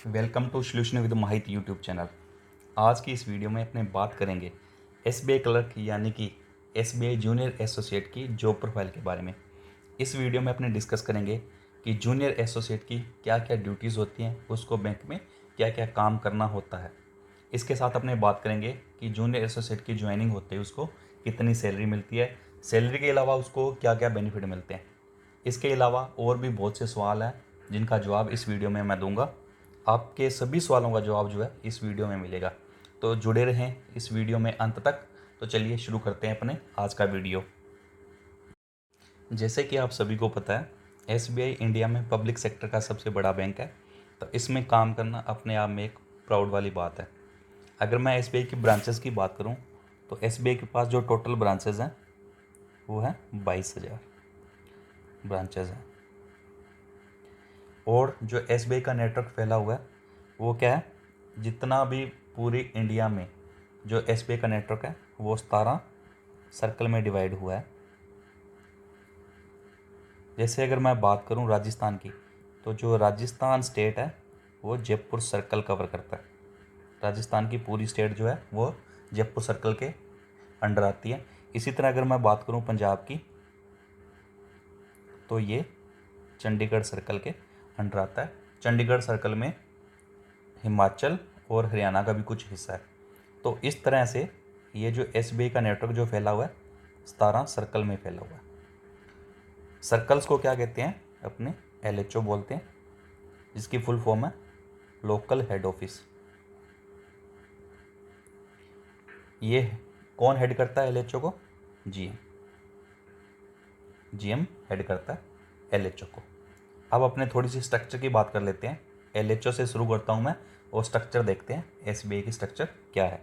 Welcome to solution with माहित YouTube channel. आज की इस वीडियो में अपने बात करेंगे एसबीआई क्लर्क यानी कि एसबीआई जूनियर एसोसिएट की जॉब प्रोफाइल के बारे में। इस वीडियो में अपने डिस्कस करेंगे कि जूनियर एसोसिएट की क्या क्या ड्यूटीज़ होती हैं, उसको बैंक में क्या क्या काम करना होता है। इसके साथ अपने बात करेंगे कि जूनियर एसोसिएट की ज्वाइनिंग होते ही उसको कितनी सैलरी मिलती है, सैलरी के अलावा उसको क्या क्या बेनिफिट मिलते हैं। इसके अलावा और भी बहुत से सवाल हैं जिनका जवाब इस वीडियो में मैं दूंगा। आपके सभी सवालों का जवाब जो है इस वीडियो में मिलेगा, तो जुड़े रहें इस वीडियो में अंत तक। तो चलिए शुरू करते हैं अपने आज का वीडियो। जैसे कि आप सभी को पता है, एसबीआई इंडिया में पब्लिक सेक्टर का सबसे बड़ा बैंक है, तो इसमें काम करना अपने आप में एक प्राउड वाली बात है। अगर मैं एसबीआई की ब्रांचेस की बात करूं, तो एसबीआई के पास जो टोटल ब्रांचेस हैं वो है 22,000 ब्रांचेस हैं। और जो एसबीआई का नेटवर्क फैला हुआ है वो क्या है, जितना भी पूरी इंडिया में जो एसबीआई का नेटवर्क है वो 17 सर्कल में डिवाइड हुआ है। जैसे अगर मैं बात करूं राजस्थान की, तो जो राजस्थान स्टेट है वो जयपुर सर्कल कवर करता है। राजस्थान की पूरी स्टेट जो है वो जयपुर सर्कल के अंडर आती है। इसी तरह अगर मैं बात करूं पंजाब की, तो ये चंडीगढ़ सर्कल के अंडर आता है। चंडीगढ़ सर्कल में हिमाचल और हरियाणा का भी कुछ हिस्सा है। तो इस तरह से ये जो एसबीआई का नेटवर्क जो फैला हुआ है 17 सर्कल में फैला हुआ है। सर्कल्स को क्या कहते हैं, अपने एलएचओ बोलते हैं, जिसकी फुल फॉर्म है लोकल हेड ऑफिस। ये कौन हेड करता है एलएचओ को? जीएम। जीएम हेड करता है एलएचओ को। अब अपने थोड़ी सी स्ट्रक्चर की बात कर लेते हैं। एलएचओ से शुरू करता हूँ मैं और स्ट्रक्चर देखते हैं एसबीआई की स्ट्रक्चर क्या है।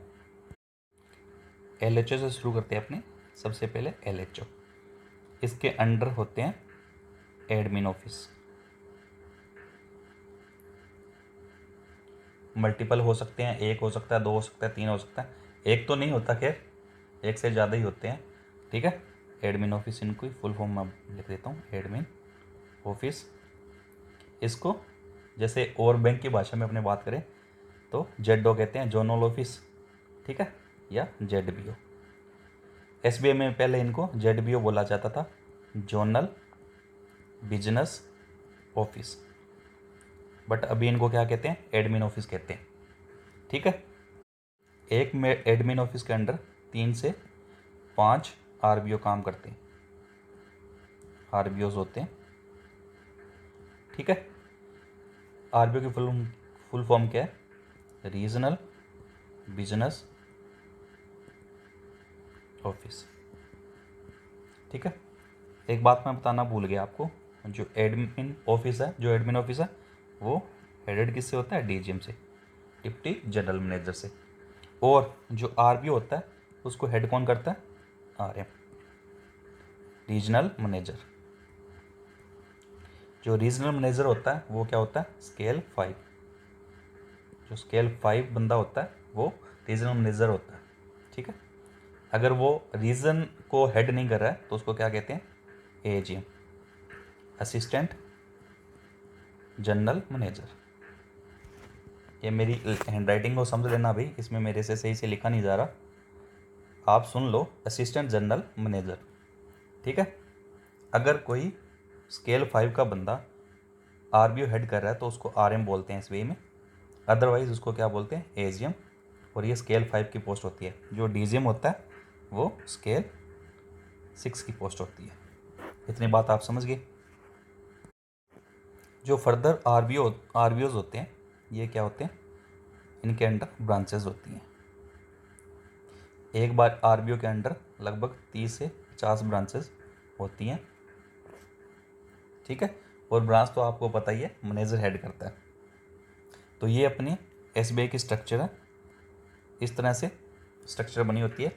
एलएचओ से शुरू करते हैं अपने। सबसे पहले एलएचओ, इसके अंडर होते हैं एडमिन ऑफिस। मल्टीपल हो सकते हैं, एक हो सकता है, दो हो सकता है, तीन हो सकता है। एक तो नहीं होता, खैर एक से ज़्यादा ही होते हैं, ठीक है। एडमिन ऑफिस, इनको फुल फॉर्म मैं लिख देता हूँ, एडमिन ऑफिस। इसको जैसे और बैंक की भाषा में अपने बात करें तो जेडओ कहते हैं, जोनल ऑफिस, ठीक है, या जेडबीओ। एसबीआई में पहले इनको जेडबीओ बोला जाता था, जोनल बिजनेस ऑफिस, बट अभी इनको क्या कहते हैं, एडमिन ऑफिस कहते हैं, ठीक है। एक में एडमिन ऑफिस के अंडर 3 से 5 आरबीओ काम करते हैं, आरबीओज होते हैं, ठीक है। आरबीओ की फुल फॉर्म क्या है, रीजनल बिजनेस ऑफिस, ठीक है। एक बात मैं बताना भूल गया आपको, जो एडमिन ऑफिस है वो हेडेड किससे होता है, डीजीएम से, डिप्टी जनरल मैनेजर से। और जो आरबीओ होता है उसको हेड कौन करता है, आरएम, रीजनल मैनेजर। जो रीजनल मैनेजर होता है वो क्या होता है, स्केल 5। जो स्केल 5 बंदा होता है वो रीजनल मैनेजर होता है, ठीक है। अगर वो रीजन को हेड नहीं कर रहा है तो उसको क्या कहते हैं, एजीएम, असिस्टेंट जनरल मैनेजर। ये मेरी हैंड राइटिंग को समझ लेना भाई, इसमें मेरे से सही से लिखा नहीं जा रहा, आप सुन लो, असिस्टेंट जनरल मैनेजर, ठीक है। अगर कोई स्केल 5 का बंदा आरबीओ हेड कर रहा है तो उसको आरएम बोलते हैं एसबीआई में, अदरवाइज उसको क्या बोलते हैं, एजीएम। और ये स्केल 5 की पोस्ट होती है। जो डीजीएम होता है वो स्केल 6 की पोस्ट होती है। इतनी बात आप समझ गए। जो फर्दर आरबीओज होते हैं, ये क्या होते हैं, इनके अंडर ब्रांचेस होती हैं। एक बार आरबीओ के अंडर लगभग 30 से 50 ब्रांचेस होती हैं, ठीक है। और ब्रांच तो आपको पता ही है, मैनेजर हेड करता है। तो ये अपनी एसबीआई की स्ट्रक्चर है, इस तरह से स्ट्रक्चर बनी होती है।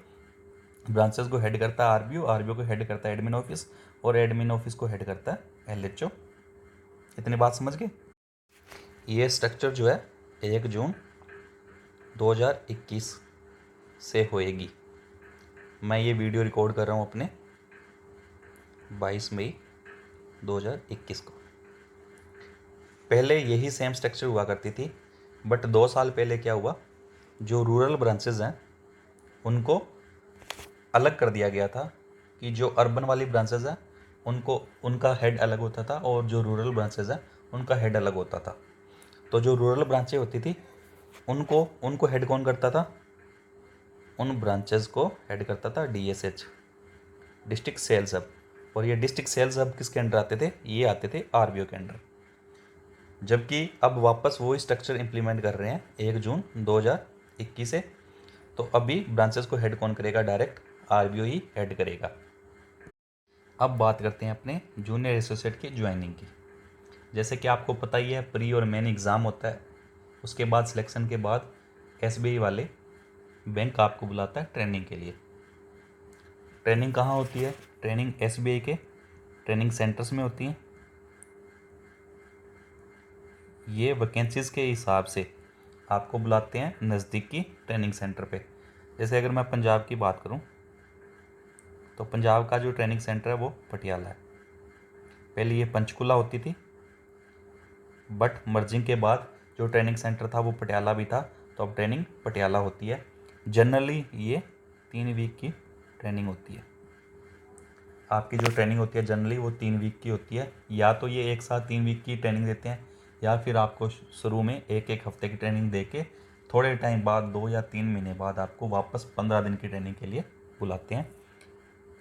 ब्रांचेस को हेड करता है आरबीओ, आरबीओ को हेड करता है एडमिन ऑफिस, और एडमिन ऑफिस को हेड करता है एलएचओ। इतनी बात समझ गए। ये स्ट्रक्चर जो है 1 जून 2021 से होएगी। मैं ये वीडियो रिकॉर्ड कर रहा हूँ अपने 22 मई 2021 को। पहले यही सेम स्ट्रक्चर हुआ करती थी बट 2 साल पहले क्या हुआ, जो रूरल ब्रांचेज हैं उनको अलग कर दिया गया था कि जो अर्बन वाली ब्रांचेज हैं उनको उनका हेड अलग होता था और जो रूरल ब्रांचेज हैं उनका हेड अलग होता था। तो जो रूरल ब्रांचें होती थी उनको उनको हेड कौन करता था, उन ब्रांचेज को हेड करता था DSH, डिस्ट्रिक्ट सेल्स हब। और ये डिस्ट्रिक्ट सेल्स हब किसके अंडर आते थे, ये आते थे RBO के अंडर। जबकि अब वापस वो स्ट्रक्चर इंप्लीमेंट कर रहे हैं 1 जून 2021 से। तो अभी ब्रांचेस को हेड कौन करेगा, डायरेक्ट RBO ही हेड करेगा। अब बात करते हैं अपने जूनियर एसोसिएट की ज्वाइनिंग की। जैसे कि आपको पता ही है, प्री और मेन एग्ज़ाम होता है, उसके बाद सिलेक्शन के बाद SBI वाले बैंक आपको बुलाता है ट्रेनिंग के लिए। ट्रेनिंग कहाँ होती है, ट्रेनिंग SBI के ट्रेनिंग सेंटर्स में होती हैं। ये वैकेंसीज़ के हिसाब से आपको बुलाते हैं नज़दीकी ट्रेनिंग सेंटर पे। जैसे अगर मैं पंजाब की बात करूं तो पंजाब का जो ट्रेनिंग सेंटर है वो पटियाला है। पहले ये पंचकुला होती थी, बट मर्जिंग के बाद जो ट्रेनिंग सेंटर था वो पटियाला भी था, तो अब ट्रेनिंग पटियाला होती है। जनरली ये 3 वीक की ट्रेनिंग होती है। आपकी जो ट्रेनिंग होती है जनरली वो 3 वीक की होती है। या तो ये एक साथ 3 वीक की ट्रेनिंग देते हैं, या फिर आपको शुरू में एक हफ्ते की ट्रेनिंग दे के थोड़े टाइम बाद 2 या 3 महीने बाद आपको वापस 15 दिन की ट्रेनिंग के लिए बुलाते हैं।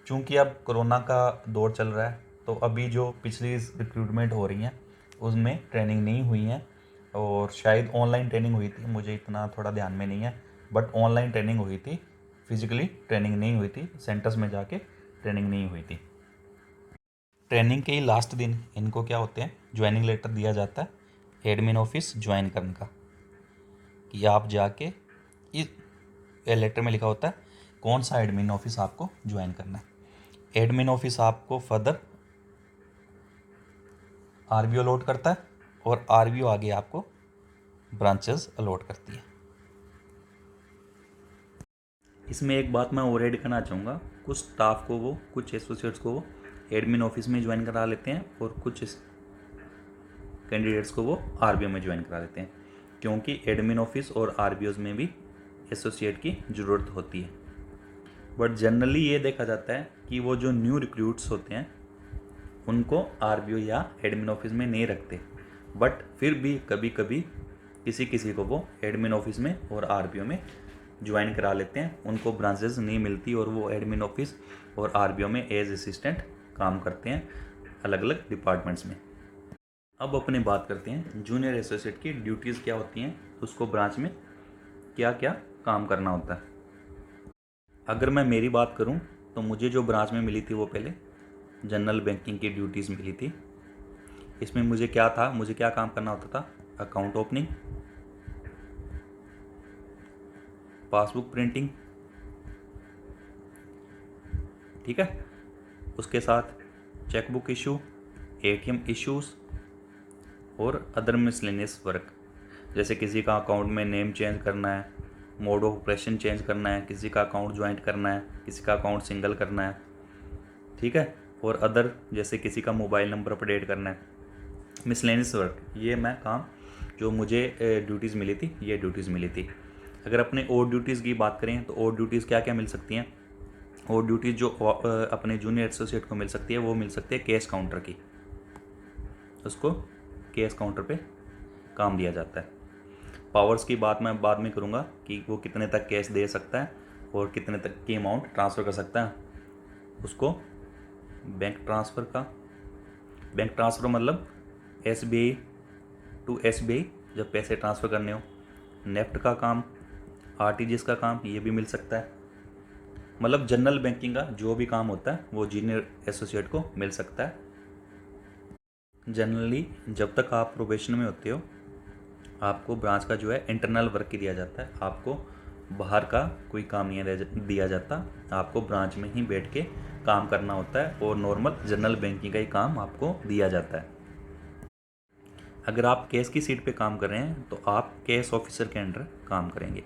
चूँकि अब कोरोना का दौर चल रहा है, तो अभी जो पिछली रिक्रूटमेंट हो रही हैं उसमें ट्रेनिंग नहीं हुई है, और शायद ऑनलाइन ट्रेनिंग हुई थी, मुझे इतना थोड़ा ध्यान में नहीं है, बट ऑनलाइन ट्रेनिंग हुई थी, फिजिकली ट्रेनिंग नहीं हुई थी, सेंटर्स में जाके ट्रेनिंग नहीं हुई थी। ट्रेनिंग के ही लास्ट दिन इनको क्या होते हैं, ज्वाइनिंग लेटर दिया जाता है एडमिन ऑफिस ज्वाइन करने का, कि आप जाके इस लेटर में लिखा होता है कौन सा एडमिन ऑफिस आपको ज्वाइन करना है। एडमिन ऑफिस आपको फर्दर RBO अलॉट करता है, और RBO आगे आपको ब्रांचेस अलॉट करती है। इसमें एक बात मैं और ऐड करना चाहूँगा, कुछ स्टाफ को वो, कुछ एसोसिएट्स को वो एडमिन ऑफिस में ज्वाइन करा लेते हैं, और कुछ कैंडिडेट्स को वो RBO में ज्वाइन करा लेते हैं, क्योंकि एडमिन ऑफिस और RBOs में भी एसोसिएट की ज़रूरत होती है। बट जनरली ये देखा जाता है कि वो जो न्यू रिक्रूट्स होते हैं उनको RBO या एडमिन ऑफिस में नहीं रखते, बट फिर भी कभी कभी किसी किसी को वो एडमिन ऑफिस में और RBO में ज्वाइन करा लेते हैं। उनको ब्रांचेस नहीं मिलती और वो एडमिन ऑफिस और RBO में एज असिस्टेंट काम करते हैं अलग अलग डिपार्टमेंट्स में। अब अपने बात करते हैं जूनियर एसोसिएट की ड्यूटीज़ क्या होती हैं, उसको ब्रांच में क्या क्या काम करना होता है। अगर मैं मेरी बात करूं तो मुझे जो ब्रांच में मिली थी वो पहले जनरल बैंकिंग की ड्यूटीज़ मिली थी। इसमें मुझे क्या था, मुझे क्या काम करना होता था, अकाउंट ओपनिंग, पासबुक प्रिंटिंग, ठीक है, उसके साथ चेकबुक इशू, ATM इश्यूज़ और अदर मिसलेनियस वर्क। जैसे किसी का अकाउंट में नेम चेंज करना है, मोड ऑफ ऑपरेशन चेंज करना है, किसी का अकाउंट ज्वाइंट करना है, किसी का अकाउंट सिंगल करना है, ठीक है, और अदर जैसे किसी का मोबाइल नंबर अपडेट करना है, मिसलेनियस वर्क। ये मैं काम जो मुझे ड्यूटीज़ मिली थी, ये ड्यूटीज़ मिली थी। अगर अपने और ड्यूटीज़ की बात करें तो और ड्यूटीज़ क्या क्या मिल सकती हैं, और ड्यूटीज़ जो अपने जूनियर एसोसिएट को मिल सकती है वो मिल सकती है कैश काउंटर की। उसको कैश काउंटर पे काम दिया जाता है। पावर्स की बात मैं बाद में करूँगा कि वो कितने तक कैश दे सकता है और कितने तक की अमाउंट ट्रांसफ़र कर सकता है। उसको बैंक ट्रांसफ़र मतलब SBI टू SBI जब पैसे ट्रांसफ़र करने हो, नेफ्ट का काम, RTGS का काम, ये भी मिल सकता है। मतलब जनरल बैंकिंग का जो भी काम होता है वो जूनियर एसोसिएट को मिल सकता है। जनरली जब तक आप प्रोबेशन में होते हो आपको ब्रांच का जो है इंटरनल वर्क ही दिया जाता है, आपको बाहर का कोई काम नहीं दिया जाता, आपको ब्रांच में ही बैठ के काम करना होता है और नॉर्मल जनरल बैंकिंग का ही काम आपको दिया जाता है। अगर आप कैश की सीट पे काम कर रहे हैं तो आप कैश ऑफिसर के अंडर काम करेंगे,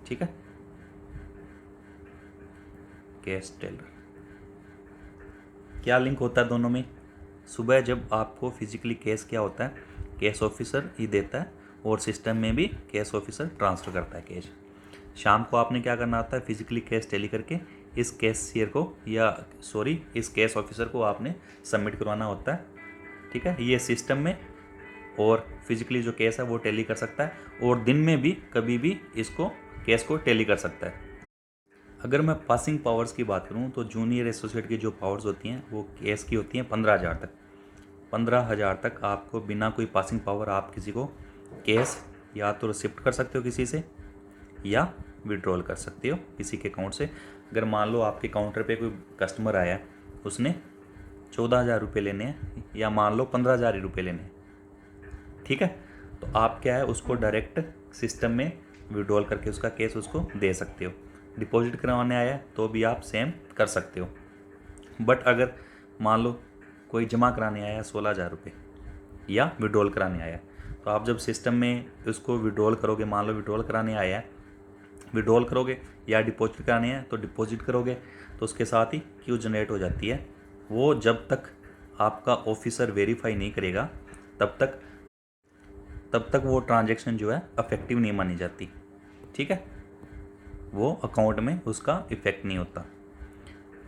ठीक है, कैश टेलर। क्या लिंक होता है दोनों में? सुबह जब आपको फिजिकली कैश क्या होता है कैश ऑफिसर ही देता है और सिस्टम में भी कैश ऑफिसर ट्रांसफ़र करता है कैश। शाम को आपने क्या करना होता है, फिजिकली कैश टैली करके इस कैशियर को इस कैश ऑफिसर को आपने सबमिट करवाना होता है। ठीक है, ये सिस्टम में और फिजिकली जो कैश है वो टैली कर सकता है और दिन में भी कभी भी इसको कैश को टैली कर सकता है। अगर मैं पासिंग पावर्स की बात करूं तो जूनियर एसोसिएट की जो पावर्स होती हैं वो कैश की होती हैं 15,000 तक। 15,000 तक आपको बिना कोई पासिंग पावर आप किसी को कैश या तो रिसिप्ट कर सकते हो किसी से या विड्रॉल कर सकते हो किसी के अकाउंट से। अगर मान लो आपके काउंटर पे कोई कस्टमर आया, उसने 14,000 रुपये लेने हैं या मान लो 15,000 रुपये लेने हैं, ठीक है, तो आप क्या है उसको डायरेक्ट सिस्टम में विड्रॉल करके उसका कैश उसको दे सकते हो। डिपॉजिट करवाने आया तो भी आप सेम कर सकते हो। बट अगर मान लो कोई जमा कराने आया 16,000 रुपये या विड्रॉल कराने आया, तो आप जब सिस्टम में उसको विड्रॉल करोगे, मान लो विड्रॉल कराने आया है, विड्रॉल करोगे या डिपॉजिट कराने हैं तो डिपॉजिट करोगे, तो उसके साथ ही क्यू जनरेट हो जाती है। वो जब तक आपका ऑफिसर वेरीफाई नहीं करेगा तब तक वो ट्रांजैक्शन जो है अफेक्टिव नहीं मानी जाती। ठीक है, वो अकाउंट में उसका इफेक्ट नहीं होता।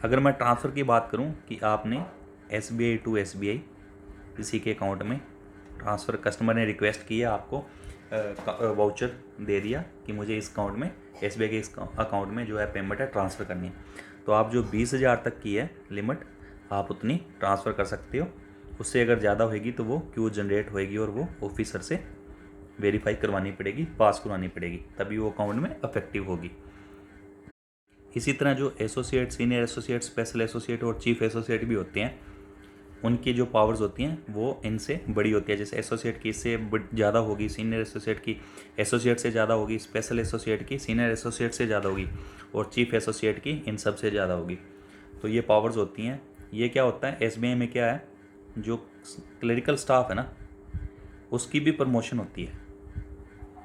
अगर मैं ट्रांसफ़र की बात करूं कि आपने SBI टू SBI किसी के अकाउंट में ट्रांसफ़र, कस्टमर ने रिक्वेस्ट की है, आपको वाउचर दे दिया कि मुझे इस अकाउंट में SBI के इस अकाउंट में जो है पेमेंट है ट्रांसफ़र करनी है, तो आप जो 20,000 तक की है लिमिट आप उतनी ट्रांसफ़र कर सकते हो। उससे अगर ज़्यादा होएगी तो वो क्यू जनरेट होएगी और वो ऑफिसर से वेरीफाई करवानी पड़ेगी, पास करवानी पड़ेगी, तभी वो अकाउंट में अफेक्टिव होगी। इसी तरह जो associate, senior associate, special associate और चीफ एसोसिएट भी होते हैं, उनकी जो पावर्स होती हैं वो इनसे बड़ी होती है। जैसे एसोसिएट की इससे ज़्यादा होगी, सीनियर एसोसिएट की एसोसिएट से ज़्यादा होगी, स्पेशल एसोसिएट की सीनियर एसोसिएट से ज़्यादा होगी और चीफ एसोसिएट की इन सब से ज़्यादा होगी। तो ये पावर्स होती हैं। ये क्या होता है, SBI में क्या है, जो क्लरिकल स्टाफ है ना उसकी भी प्रमोशन होती है।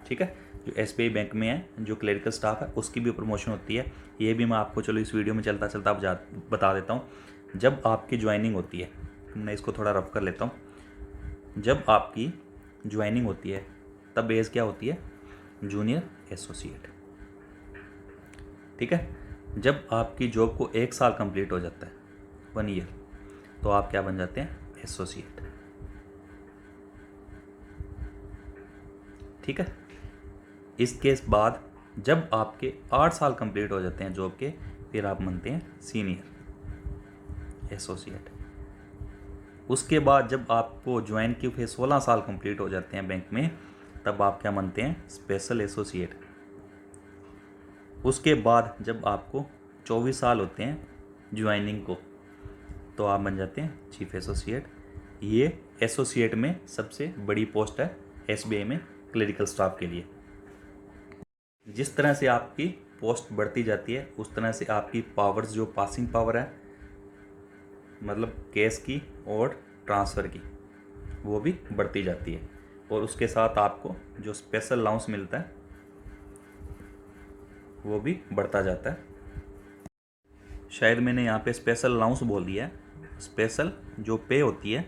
ठीक है, जो SBI बैंक में है जो क्लरिकल स्टाफ है उसकी भी प्रमोशन होती है। ये भी मैं आपको चलो इस वीडियो में चलता चलता बता देता हूँ। जब आपकी ज्वाइनिंग होती है, मैं इसको थोड़ा रफ कर लेता हूँ। जब आपकी ज्वाइनिंग होती है तब एज क्या होती है, जूनियर एसोसिएट। ठीक है, जब आपकी जॉब को 1 साल कंप्लीट हो जाता है, 1 ईयर, तो आप क्या बन जाते हैं, एसोसिएट। ठीक है, इसके बाद जब आपके 8 साल कंप्लीट हो जाते हैं जॉब के, फिर आप बनते हैं सीनियर एसोसिएट। उसके बाद जब आपको ज्वाइन किए फिर 16 साल कंप्लीट हो जाते हैं बैंक में, तब आप क्या बनते हैं, स्पेशल एसोसिएट। उसके बाद जब आपको 24 साल होते हैं ज्वाइनिंग को, तो आप बन जाते हैं चीफ एसोसिएट। ये एसोसिएट में सबसे बड़ी पोस्ट है SBI में क्लरिकल स्टाफ के लिए। जिस तरह से आपकी पोस्ट बढ़ती जाती है उस तरह से आपकी पावर्स, जो पासिंग पावर है मतलब कैश की और ट्रांसफ़र की, वो भी बढ़ती जाती है। और उसके साथ आपको जो स्पेशल अलाउंस मिलता है वो भी बढ़ता जाता है। शायद मैंने यहाँ पे स्पेशल अलाउंस बोल दिया है, स्पेशल जो पे होती है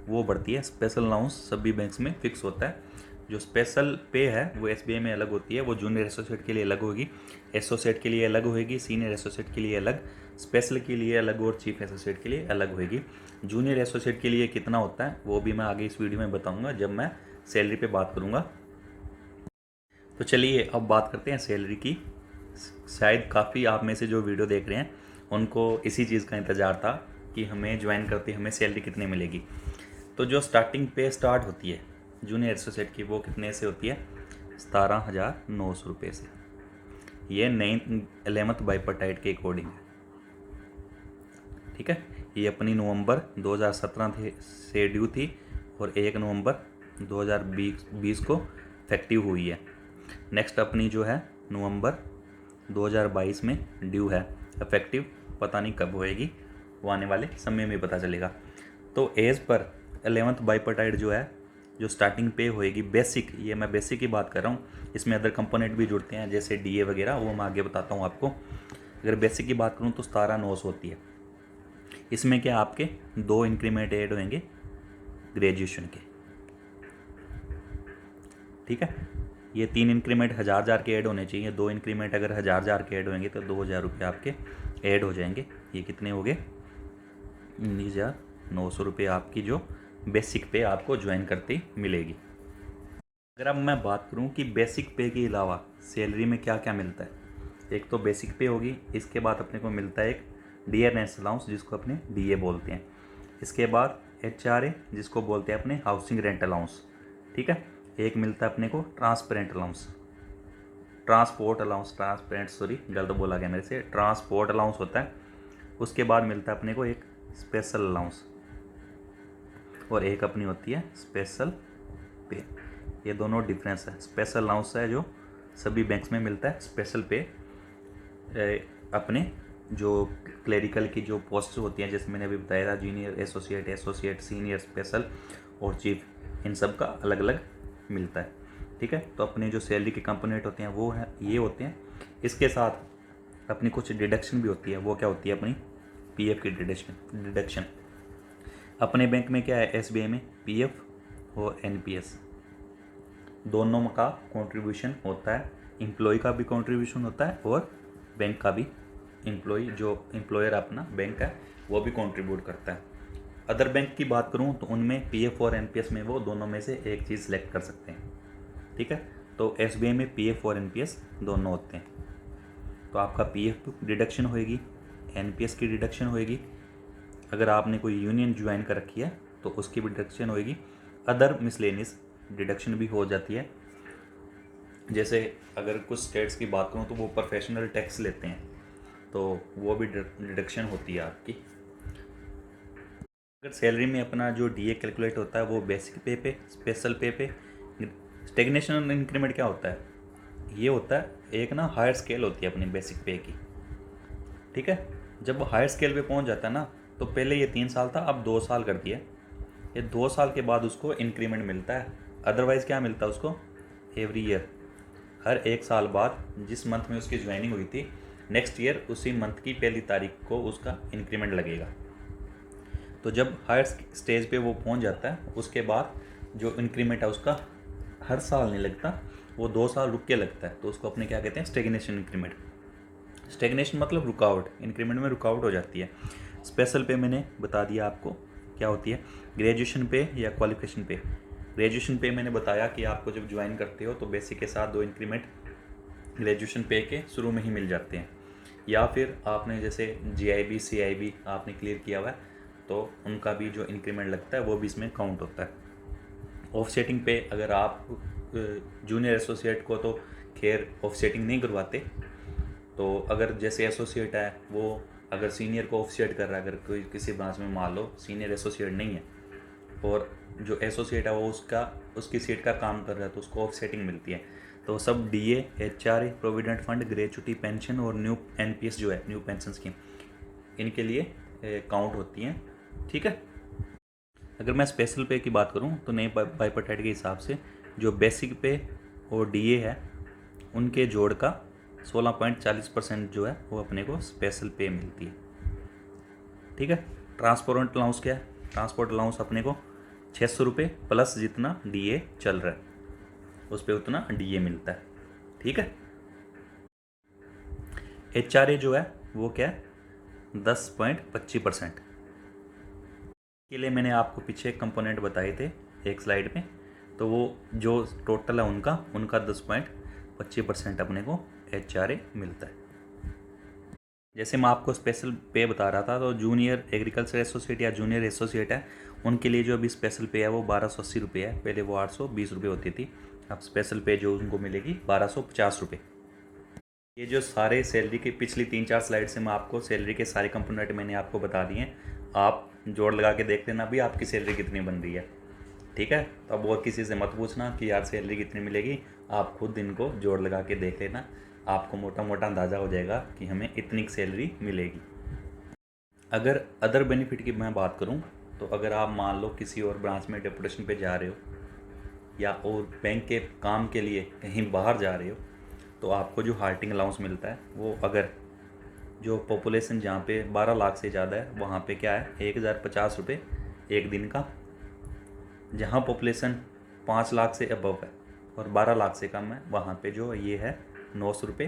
वो बढ़ती है। स्पेशल अलाउंस सभी बैंक्स में फिक्स होता है। जो स्पेशल पे है वो SBI में अलग होती है, वो जूनियर एसोसिएट के लिए अलग होगी, एसोसिएट के लिए अलग होगी, सीनियर एसोसिएट के लिए अलग, स्पेशल के लिए अलग और चीफ एसोसिएट के लिए अलग होगी। जूनियर एसोसिएट के लिए कितना होता है वो भी मैं आगे इस वीडियो में बताऊंगा जब मैं सैलरी पे बात करूंगा। तो चलिए अब बात करते हैं सैलरी की। शायद काफ़ी आप में से जो वीडियो देख रहे हैं उनको इसी चीज़ का इंतज़ार था कि हमें ज्वाइन करते हमें सैलरी कितने मिलेगी। तो जो स्टार्टिंग पे स्टार्ट होती है जूनियर एसोसिएट की वो कितने से होती है, 17,900 रुपये से। ये 11th बाइपर्टाइट के अकॉर्डिंग है। ठीक है, ये अपनी नवंबर 2017 से ड्यू थी और 1 नवंबर 2020 को इफेक्टिव हुई है। नेक्स्ट अपनी जो है नवंबर 2022 में ड्यू है, इफेक्टिव पता नहीं कब होएगी, वो आने वाले समय में पता चलेगा। तो एज पर 11th बाइपर्टाइट जो है, जो स्टार्टिंग पे होएगी बेसिक, ये मैं बेसिक की बात कर रहा हूँ, इसमें अदर कंपोनेंट भी जुड़ते हैं जैसे DA वगैरह, वो मैं आगे बताता हूँ आपको। अगर बेसिक की बात करूँ तो 17,900 होती है। इसमें क्या आपके 2 इंक्रीमेंट ऐड होंगे ग्रेजुएशन के। ठीक है। ये 3 इंक्रीमेंट 1000 के ऐड होने चाहिए, 2 इंक्रीमेंट अगर 1000 के ऐड होंगे तो 2000 रुपये आपके ऐड हो जाएंगे। ये कितने हो गए? 19,900 रुपये आपकी जो बेसिक पे आपको ज्वाइन करते ही मिलेगी। अगर अब मैं बात करूं कि बेसिक पे के अलावा सैलरी में क्या क्या मिलता है, एक तो बेसिक पे होगी, इसके बाद अपने को मिलता है एक डियरनेस अलाउंस जिसको अपने डीए बोलते हैं, इसके बाद HRA जिसको बोलते हैं अपने हाउसिंग रेंट अलाउंस, ठीक है। एक मिलता है अपने को ट्रांसपेरेंट अलाउंस, गलत बोला गया मेरे से, ट्रांसपोर्ट अलाउंस होता है। उसके बाद मिलता है अपने को एक स्पेशल अलाउंस और एक अपनी होती है स्पेशल पे। ये दोनों डिफरेंस है। स्पेशल अलाउंस है जो सभी बैंक्स में मिलता है, स्पेशल पे अपने जो क्लेरिकल की जो पोस्ट होती हैं, जैसे मैंने अभी बताया था, जूनियर एसोसिएट, सीनियर, स्पेशल और चीफ, इन सब का अलग अलग मिलता है, ठीक है। तो अपने जो सैलरी के कंपोनेंट होते हैं वो हैं ये होते हैं। इसके साथ अपनी कुछ डिडक्शन भी होती है। वो क्या होती है? अपनी PF की डिडक्शन। अपने बैंक में क्या है, SBI में PF और NPS दोनों का कंट्रीब्यूशन होता है। एम्प्लॉय का भी कंट्रीब्यूशन होता है और बैंक का भी, एम्प्लॉय जो एम्प्लॉयर अपना बैंक है वो भी कंट्रीब्यूट करता है। अदर बैंक की बात करूं तो उनमें PF और NPS में वो दोनों में से एक चीज़ सेलेक्ट कर सकते हैं, ठीक है। तो SBI में PF और NPS दोनों होते हैं। तो आपका PF डिडक्शन होएगी, NPS की डिडक्शन होएगी। अगर आपने कोई यूनियन ज्वाइन कर रखी है तो उसकी भी डिडक्शन होएगी। अदर मिसलेनियस डिडक्शन भी हो जाती है। जैसे अगर कुछ स्टेट्स की बात करूँ तो वो प्रोफेशनल टैक्स लेते हैं, तो वो भी डिडक्शन होती है आपकी। अगर सैलरी में अपना जो DA कैलकुलेट होता है वो बेसिक पे, स्पेशल पे, स्टेगनेशन इंक्रीमेंट क्या होता है? ये होता है एक ना हायर स्केल होती है अपनी बेसिक पे की, ठीक है। जब हायर स्केल पे पहुंच जाता है ना, तो पहले ये 3 साल था, अब 2 साल कर दिया। ये 2 साल के बाद उसको इंक्रीमेंट मिलता है। अदरवाइज़ क्या मिलता है उसको? एवरी ईयर, हर 1 साल बाद जिस मंथ में उसकी ज्वाइनिंग हुई थी, नेक्स्ट ईयर उसी मंथ की पहली तारीख को उसका इंक्रीमेंट लगेगा। तो जब हायर स्टेज पे वो पहुंच जाता है, उसके बाद जो इंक्रीमेंट है उसका हर साल नहीं लगता, वो 2 साल रुक के लगता है। तो उसको अपने क्या कहते हैं? Stagnation increment. स्टेगनेशन मतलब रुकावट, इंक्रीमेंट में रुकावट हो जाती है। स्पेशल पे मैंने बता दिया आपको क्या होती है, ग्रेजुएशन पे या क्वालिफिकेशन पे। ग्रेजुएशन पे मैंने बताया कि आपको जब ज्वाइन करते हो तो बेसिक के साथ 2 इंक्रीमेंट ग्रेजुएशन पे के शुरू में ही मिल जाते हैं, या फिर आपने जैसे GIB CIB आपने क्लियर किया हुआ है तो उनका भी जो इंक्रीमेंट लगता है वो भी इसमें काउंट होता है। ऑफसेटिंग पे अगर आप जूनियर एसोसिएट को तो खैर ऑफसेटिंग नहीं करवाते, तो अगर जैसे एसोसिएट है वो अगर सीनियर को ऑफसेट कर रहा है, अगर कोई किसी ब्रांच में मान लो सीनियर एसोसिएट नहीं है और जो एसोसिएट है वो उसकी सीट का काम कर रहा है, तो उसको ऑफसेटिंग मिलती है। तो सब DA, HRA, provident fund, gratuity, pension और न्यू NPS जो है न्यू पेंशन स्कीम, इनके लिए काउंट होती हैं, ठीक है। अगर मैं स्पेशल पे की बात करूं तो नए बाइपर्टाइट के हिसाब से जो बेसिक पे और DA है उनके जोड़ का 16.40% जो है वो अपने को स्पेशल पे मिलती है, ठीक है। ट्रांसपोर्ट अलाउंस क्या है? ट्रांसपोर्ट अलाउंस अपने को 600 रुपये प्लस जितना DA चल रहा है उस पर उतना DA मिलता है, ठीक है। HRA जो है वो क्या है? 10.25% के लिए मैंने आपको पीछे कंपोनेंट बताए थे एक स्लाइड में, तो वो जो टोटल है उनका 10.25% अपने को HRA मिलता है। जैसे मैं आपको स्पेशल पे बता रहा था, तो जूनियर एग्रीकल्चर एसोसिएट या जूनियर एसोसिएट है उनके लिए जो अभी स्पेशल पे है वो 1280 रुपये है। पहले वो 820 रुपये होती थी, अब स्पेशल पे जो उनको मिलेगी 1250 रुपये। ये जो सारे सैलरी के पिछली 3-4 स्लाइड से मैं आपको सैलरी के सारे कंपोनेंट मैंने आपको बता दिए हैं, आप जोड़ लगा के देख लेना भी आपकी सैलरी कितनी बन रही है, ठीक है। तो अब और किसी से मत पूछना कि यार सैलरी कितनी मिलेगी, आप खुद इनको जोड़ लगा के देख लेना, आपको मोटा मोटा अंदाज़ा हो जाएगा कि हमें इतनी सैलरी मिलेगी। अगर अदर बेनिफिट की मैं बात करूं तो अगर आप मान लो किसी और ब्रांच में डेपुटेशन पे जा रहे हो या और बैंक के काम के लिए कहीं बाहर जा रहे हो, तो आपको जो हार्टिंग अलाउंस मिलता है वो अगर जो पॉपुलेशन जहाँ पे 12 लाख से ज़्यादा है वहाँ पे क्या है 1050 रुपये एक दिन का। जहाँ पॉपुलेशन 5 लाख से अबव है और 12 लाख से कम है वहाँ पे जो ये है 900 रुपये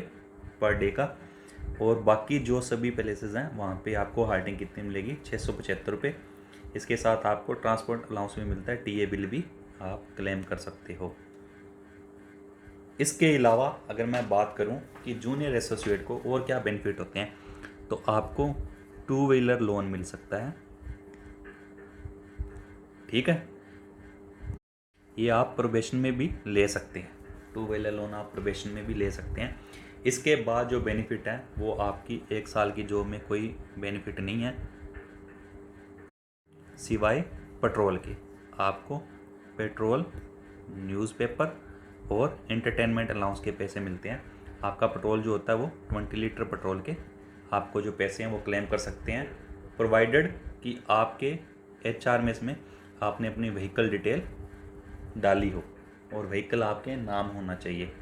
पर डे का। और बाकी जो सभी प्लेसेस हैं वहाँ पे आपको हार्डिंग कितनी मिलेगी, 675 रुपये। इसके साथ आपको ट्रांसपोर्ट अलाउंस भी मिलता है, टीए बिल भी आप क्लेम कर सकते हो। इसके अलावा अगर मैं बात करूं कि जूनियर एसोसिएट को और क्या बेनिफिट होते हैं, तो आपको 2 व्हीलर लोन मिल सकता है, ठीक है। ये आप प्रोबेशन में भी ले सकते हैं, 2 व्हीलर लोन आप प्रोबेशन में भी ले सकते हैं। इसके बाद जो बेनिफिट है वो आपकी 1 साल की जॉब में कोई बेनिफिट नहीं है सिवाय पेट्रोल के। आपको पेट्रोल, न्यूज़पेपर और एंटरटेनमेंट अलाउंस के पैसे मिलते हैं। आपका पेट्रोल जो होता है वो 20 लीटर पेट्रोल के आपको जो पैसे हैं वो क्लेम कर सकते हैं, प्रोवाइडेड कि आपके HR में इसमें आपने अपनी व्हीकल डिटेल डाली हो और व्हीकल आपके नाम होना चाहिए,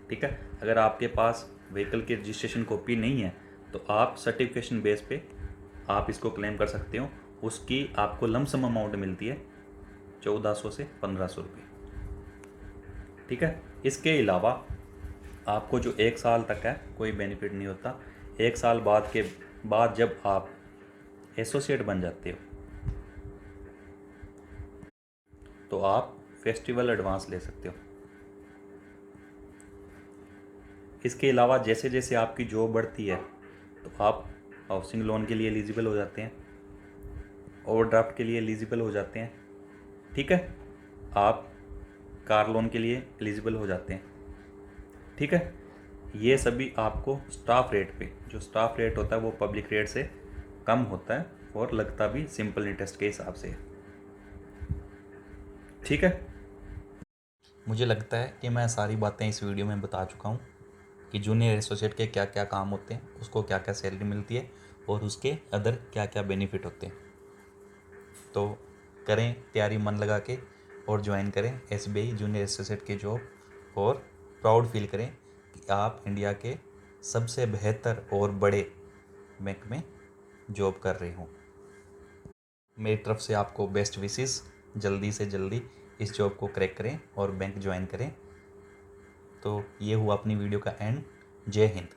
ठीक है। अगर आपके पास व्हीकल की रजिस्ट्रेशन कॉपी नहीं है तो आप सर्टिफिकेशन बेस पे आप इसको क्लेम कर सकते हो। उसकी आपको लमसम अमाउंट मिलती है 1400 से 1500 रुपये, ठीक है। इसके अलावा आपको जो 1 साल तक है कोई बेनिफिट नहीं होता। 1 साल बाद जब आप एसोसिएट बन जाते हो तो आप फेस्टिवल एडवांस ले सकते हो। इसके अलावा जैसे जैसे आपकी जॉब बढ़ती है तो आप हाउसिंग लोन के लिए एलिजिबल हो जाते हैं, ओवरड्राफ्ट के लिए एलिजिबल हो जाते हैं, ठीक है। आप कार लोन के लिए एलिजिबल हो जाते हैं, ठीक है। ये सभी आपको स्टाफ रेट पे, जो स्टाफ रेट होता है वो पब्लिक रेट से कम होता है और लगता भी सिंपल इंटरेस्ट के हिसाब से, ठीक है। मुझे लगता है कि मैं सारी बातें इस वीडियो में बता चुका हूँ कि जूनियर एसोसिएट के क्या क्या काम होते हैं, उसको क्या क्या सैलरी मिलती है और उसके अदर क्या क्या बेनिफिट होते हैं। तो करें तैयारी मन लगा के और ज्वाइन करें SBI जूनियर एसोसिएट की जॉब और प्राउड फील करें कि आप इंडिया के सबसे बेहतर और बड़े बैंक में जॉब कर रहे हो। मेरी तरफ से आपको बेस्ट विशेस, जल्दी से जल्दी इस जॉब को क्रैक करें और बैंक ज्वाइन करें। तो ये हुआ अपनी वीडियो का एंड। जय हिंद।